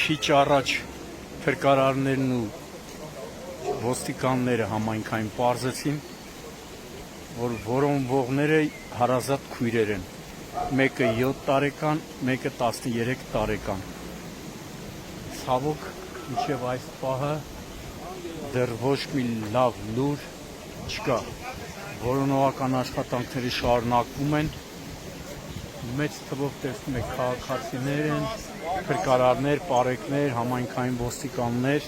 քիչ առաջ փրկարարներն ու ոստիկանները համայնքային պարզեցին, որ որոնվողները հարազատ քույրեր են, մեկը 7 տարեկան, մեկը 13 տարեկան։ Ցավոք, մինչև այս պահը դեռ ոչ մի լավ լուր չկա։ Որոնողական աշխատանքները շարունակվում են, մեծ թվով տեսնում եք քաղաքացիներ են, փրկարարներ, պարեկներ, համայնքային ոստիկաններ,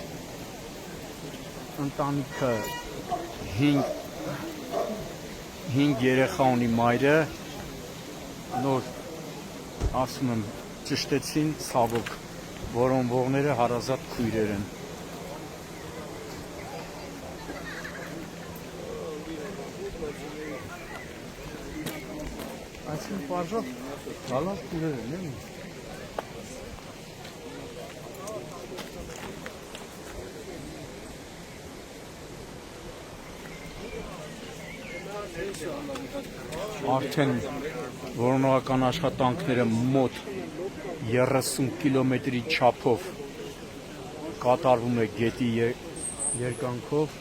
ընտանիքը 5 երեխա ունի մայրը, նոր ասում եմ ճշտեցին, ցավոք, որոնվողները հարազատ քույրեր են։ Այսինքն պարզով լալավ քույրեր են, էլի։ Արդեն որոնողական աշխատանքները մոտ 30 կիլոմետրի չափով կատարվում է գետի երկայնքով։